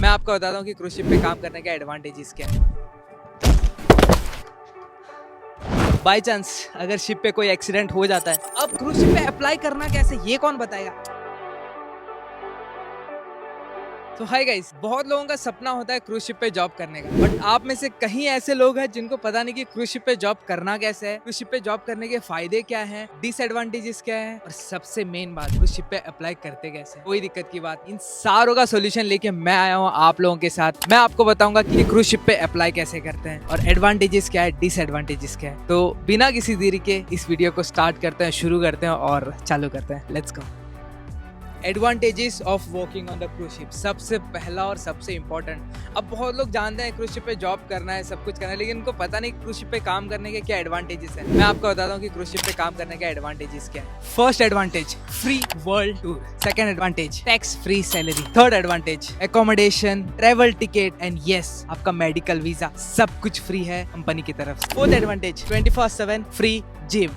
मैं आपको बताता हूँ कि क्रूज शिप पे काम करने के एडवांटेजेस क्या है। बाय चांस अगर शिप पे कोई एक्सीडेंट हो जाता है, अब क्रूज शिप पे अप्लाई करना कैसे, ये कौन बताएगा। तो हाय गाइस, बहुत लोगों का सपना होता है क्रूज शिप पे जॉब करने का, बट आप में से कहीं ऐसे लोग हैं जिनको पता नहीं कि क्रूज शिप पे जॉब करना कैसे है, क्रूज शिप पे जॉब करने के फायदे क्या हैं, डिसएडवांटेजेस क्या हैं, और सबसे मेन बात, क्रूज शिप पे अप्लाई करते कैसे। कोई दिक्कत की बात, इन सारों का सोल्यूशन लेके मैं आया हूँ आप लोगों के साथ। मैं आपको बताऊंगा कि क्रूज शिप पे अप्लाई कैसे करते हैं और एडवांटेजेस क्या है, डिसएडवांटेजेस क्या है। तो बिना किसी देरी के इस वीडियो को स्टार्ट करते हैं, शुरू करते हैं और चालू करते हैं। Let's go. Advantages of working on the cruise ship. सबसे पहला और सबसे इम्पोर्टेंट, अब बहुत लोग जानते हैं क्रूज शिप पे जॉब करना है, सब कुछ करना है, लेकिन उनको पता नहीं क्रूज शिप पे काम करने के क्या एडवांटेजेस है। मैं आपको बताता हूँ कि क्रूज शिप पे काम करने के एडवांटेजेस क्या है। First advantage, free world tour. Second advantage, tax free salary. Third advantage, accommodation, travel ticket and yes, आपका मेडिकल वीजा, सब कुछ फ्री है कंपनी की तरफ से। Fourth advantage, 24/7 free gym.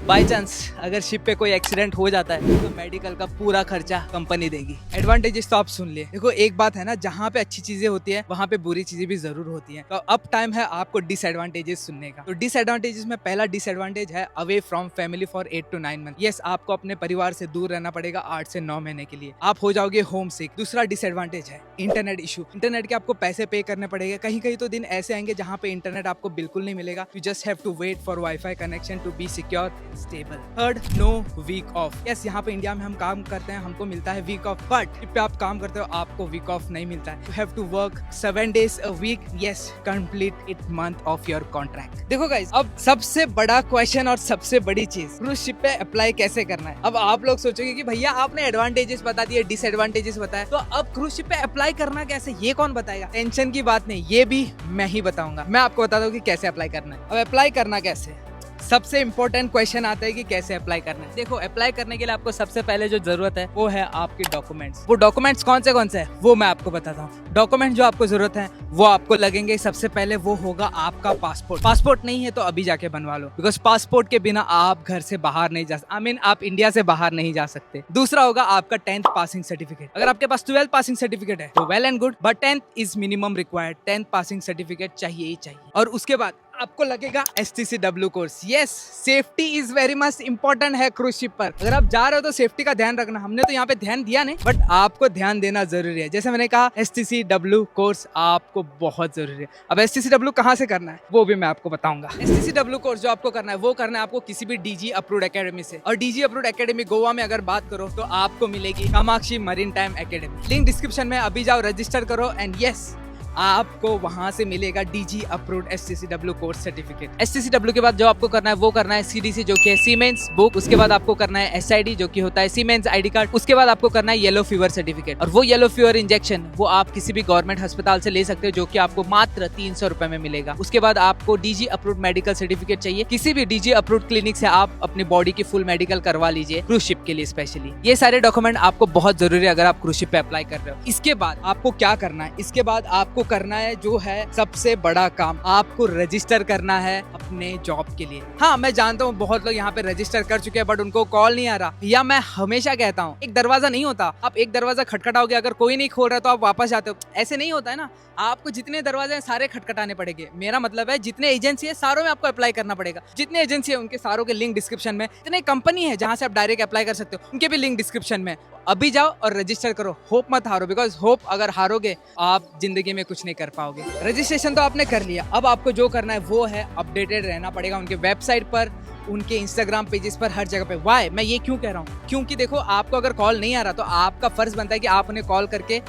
By chance अगर शिप पे कोई एक्सीडेंट हो जाता है तो मेडिकल का पूरा खर्चा कंपनी देगी। एडवांटेजेस तो आप सुन लिए। देखो एक बात है ना, जहाँ पे अच्छी चीजें होती है वहाँ पे बुरी चीजें भी जरूर होती हैं। तो अब टाइम है आपको डिसएडवांटेजेस सुनने का। तो डिसएडवांटेजेस में पहला डिसएडवांटेज है away from family for 8 to 9 month. Yes, आपको अपने परिवार से दूर रहना पड़ेगा 8 से 9 महीने के लिए, आप हो जाओगे होम सिक। दूसरा डिसएडवांटेज है इंटरनेट इशू। इंटरनेट के आपको पैसे पे करने पड़ेंगे। कहीं कहीं तो दिन ऐसे आएंगे जहाँ पे इंटरनेट आपको बिल्कुल नहीं मिलेगा। You just have to wait for wifi connection to be secure stable. Third, no week off. Yes, यहाँ पे इंडिया में हम काम करते हैं, हमको मिलता है वीक ऑफ, बट शिप पे आप काम करते हो आपको वीक ऑफ नहीं मिलता है। You have to work 7 days a week। Yes, complete it month of your contract. देखो गाइस, अब सबसे बड़ा क्वेश्चन और सबसे बड़ी चीज, क्रूज शिप पे अप्लाई कैसे करना है। अब आप लोग सोचोगे कि भैया आपने एडवांटेजेस बता दिए, डिसएडवांटेजेस बताए, तो अब क्रूज शिप पे अप्लाई करना कैसे, ये कौन बताएगा। टेंशन की बात नहीं, ये भी मैं ही बताऊंगा। मैं आपको बता दूं कि कैसे अप्लाई करना है। अब अप्लाई करना कैसे, सबसे इंपॉर्टेंट क्वेश्चन आता है कि कैसे अप्लाई करना है। देखो, अप्लाई करने के लिए आपको सबसे पहले जो जरूरत है वो है आपके डॉक्यूमेंट्स। वो डॉक्यूमेंट्स कौन से हैं वो मैं आपको बताता हूँ। डॉक्यूमेंट जो आपको जरूरत है वो आपको लगेंगे। सबसे पहले वो होगा आपका पासपोर्ट। पासपोर्ट नहीं है तो अभी जाके बनवा लो, बिकॉज पासपोर्ट के बिना आप घर से बाहर नहीं जा सकते। आप इंडिया से बाहर नहीं जा सकते। दूसरा होगा आपका 10th पासिंग सर्टिफिकेट। अगर आपके पास 12th पासिंग सर्टिफिकेट है तो well and good, but 10th is minimum required. 10th passing certificate चाहिए ही चाहिए। और उसके बाद आपको लगेगा STCW course. Yes, safety is very much important है क्रूज शिप पर। अगर आप जा रहे हो तो सेफ्टी का ध्यान रखना। हमने तो यहाँ पे ध्यान दिया नहीं, बट आपको ध्यान देना जरूरी है। जैसे मैंने कहा, STCW कोर्स आपको बहुत जरूरी है। अब STCW कहाँ से करना है वो भी मैं आपको बताऊंगा। STCW कोर्स जो आपको करना है वो करना है आपको किसी भी DG अप्रूव्ड एकेडमी से। और DG अप्रूव्ड एकेडमी गोवा में अगर बात करो तो आपको मिलेगी Kamakshi marine time academy. Link description में, अभी जाओ रजिस्टर करो एंड यस, आपको वहां से मिलेगा DG approved STCW course certificate. STCW के बाद जो आपको करना है वो करना है CDC जो कि है सीमेंस बुक। उसके बाद आपको करना है SID जो कि होता है सीमेंस ID कार्ड। उसके बाद आपको करना है येलो फीवर सर्टिफिकेट। और वो येलो फीवर इंजेक्शन वो आप किसी भी गवर्नमेंट अस्पताल से ले सकते हो, जो कि आपको मात्र 300 रुपए में मिलेगा। उसके बाद आपको DG अप्रूव्ड मेडिकल सर्टिफिकेट चाहिए। किसी भी DG अप्रूव्ड क्लिनिक से आप अपनी बॉडी की फुल मेडिकल करवा लीजिए क्रूज शिप के लिए स्पेशली। ये सारे डॉक्यूमेंट आपको बहुत जरूरी है अगर आप क्रूज शिप पे अप्लाई कर रहे हो। इसके बाद आपको क्या करना है, इसके बाद आपको करना है जो है सबसे बड़ा काम, आपको रजिस्टर करना है अपने जॉब के लिए। हाँ, मैं जानता हूँ बहुत लोग यहाँ पे रजिस्टर कर चुके हैं बट उनको कॉल नहीं आ रहा। या मैं हमेशा कहता हूँ, एक दरवाजा नहीं होता, आप एक दरवाजा खटखटाओगे, अगर कोई नहीं खोल रहा तो आप वापस जाते हो। ऐसे नहीं होता है ना, आपको जितने दरवाजे हैं सारे खटखटाने पड़ेंगे। मेरा मतलब है जितने एजेंसी है सारों में आपको अप्लाई करना पड़ेगा। जितने एजेंसी है उनके सारों के लिंक डिस्क्रिप्शन में। जितने कंपनी है जहाँ से आप डायरेक्ट अप्लाई कर सकते हो उनके भी लिंक डिस्क्रिप्शन में। अभी जाओ और रजिस्टर करो। होप मत हारो, बिकॉज होप अगर हारोगे आप जिंदगी में कुछ नहीं कर पाओगे। रजिस्ट्रेशन तो आपने कर लिया, अब आपको जो करना है वो है अपडेटेड रहना पड़ेगा उनके वेबसाइट पर, उनके इंस्टाग्राम पेजेस पर, हर जगह पे। वाई, मैं ये क्यों कह रहा हूँ, क्योंकि देखो आपको अगर कॉल नहीं आ रहा तो आपका फर्ज बनता है कि आप उन्हें कॉल करके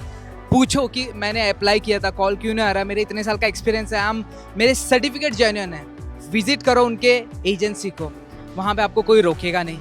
पूछो कि मैंने अप्लाई किया था, कॉल क्यों नहीं आ रहा, मेरे इतने साल का एक्सपीरियंस है, मेरे सर्टिफिकेट जेन्युइन है। विजिट करो उनके एजेंसी को, वहाँ पे आपको कोई रोकेगा नहीं।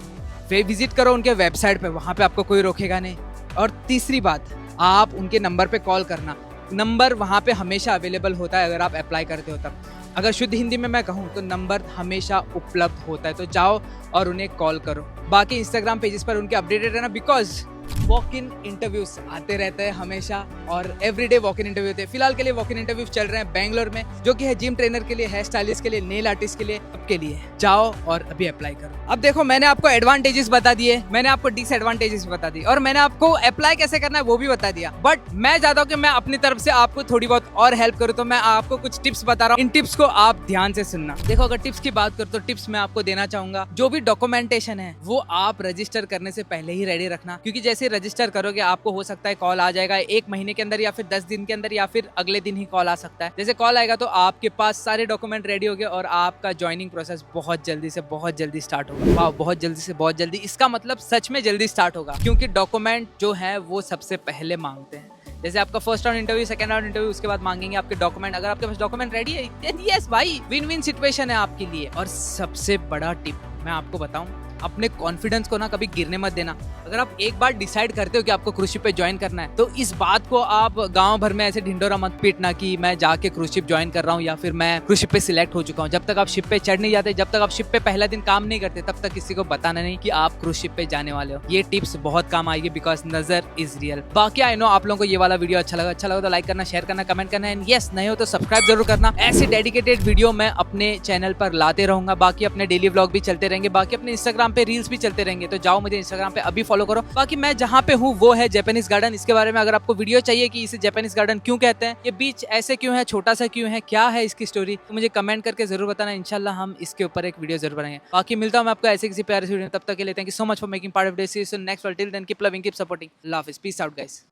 वे विजिट करो उनके वेबसाइट पे, वहाँ पे आपको कोई रोकेगा नहीं। और तीसरी बात, आप उनके नंबर पे कॉल करना। नंबर वहाँ पे हमेशा अवेलेबल होता है अगर आप अप्लाई करते हो तब। अगर शुद्ध हिंदी में मैं कहूँ तो नंबर हमेशा उपलब्ध होता है, तो जाओ और उन्हें कॉल करो। बाकी इंस्टाग्राम पेजेस पर उनके अपडेटेड रहना, बिकॉज वॉक इन इंटरव्यूज आते रहते हैं हमेशा और एवरीडे वॉक इन इंटरव्यू होते हैं। फिलहाल के लिए वॉक इन इंटरव्यूज चल रहे हैं बेंगलोर में, जो कि है जिम ट्रेनर के लिए, हेयर स्टाइलिस्ट के लिए, नेल आर्टिस्ट के लिए, सबके लिए। जाओ और अभी अप्लाई करो। अब देखो, मैंने आपको एडवांटेजेस बता दिए, मैंने आपको डिसएडवांटेजेस बता दी और मैंने आपको अप्लाई कैसे करना है वो भी बता दिया। बट मैं चाहता हूँ कि मैं अपनी तरफ से आपको थोड़ी बहुत और हेल्प करूँ, तो मैं आपको कुछ टिप्स बता रहा हूँ। इन टिप्स को आप ध्यान से सुनना। देखो, अगर टिप्स की बात करूँ तो टिप्स मैं आपको देना चाहूंगा, जो भी डॉक्यूमेंटेशन है वो आप रजिस्टर करने से पहले ही रेडी रखना, क्योंकि जैसे रजिस्टर करोगे आपको हो सकता है कॉल आ जाएगा 1 महीने के अंदर या फिर 10 दिन के अंदर या फिर अगले दिन ही कॉल आ सकता है। जैसे कॉल आएगा तो आपके पास सारे डॉक्यूमेंट रेडी हो गए और आपका ज्वाइनिंग प्रोसेस बहुत जल्दी से बहुत जल्दी स्टार्ट होगा। वाह, बहुत जल्दी से बहुत जल्दी, इसका मतलब सच में जल्दी स्टार्ट होगा, क्योंकि डॉक्यूमेंट जो है वो सबसे पहले मांगते हैं। जैसे आपका first round interview, second round interview, उसके बाद मांगेंगे आपके डॉक्यूमेंट। अगर आपके पास डॉक्यूमेंट रेडी है, यस भाई, विन विन सिचुएशन है आपके लिए। और सबसे बड़ा टिप मैं आपको बताऊं, अपने कॉन्फिडेंस को ना कभी गिरने मत देना। अगर आप एक बार डिसाइड करते हो कि आपको क्रूज शिप पे ज्वाइन करना है, तो इस बात को आप गांव भर में ऐसे ढिंडोरा मत पीटना कि मैं जाके क्रूज शिप ज्वाइन कर रहा हूँ या फिर मैं क्रूज शिप पे सिलेक्ट हो चुका हूँ। जब तक आप शिप पे चढ़ नहीं जाते, जब तक आप शिप पे पहला दिन काम नहीं करते, तब तक किसी को बताना नहीं कि आप क्रूज शिप पे जाने वाले हो। ये टिप्स बहुत काम आएगी, बिकॉज नजर इज रियल। बाकी आई नो आप लोगों को ये वाला वीडियो अच्छा लगा तो लाइक करना, शेयर करना, कमेंट करना, एंड यस, नए हो तो सब्सक्राइब जरूर करना। ऐसे डेडिकेटेड वीडियो मैं अपने चैनल पर लाते रहूंगा। बाकी अपने डेली व्लॉग भी चलते रहेंगे, बाकी अपने इंस्टाग्राम पे रील्स भी चलते रहेंगे, तो जाओ मुझे इंस्टाग्राम पे अभी फॉलो करो। बाकी मैं जहाँ पे हूँ वो है जापानीज गार्डन। इसके बारे में अगर आपको वीडियो चाहिए कि इसे जापानीज गार्डन क्यों कहते हैं, ये बीच ऐसे क्यों है, छोटा सा क्यों है, क्या है इसकी स्टोरी, तो मुझे कमेंट करके जरूर बताना। इंशाल्लाह हम इसके ऊपर एक वीडियो जरूर बनाएंगे। बाकी मिलता हूँ मैं आपको ऐसे किसी प्यारे से वीडियो में, तब तक के लिए thank you so much for making part of this. Next till then keep loving, keep supporting, love is peace out guys.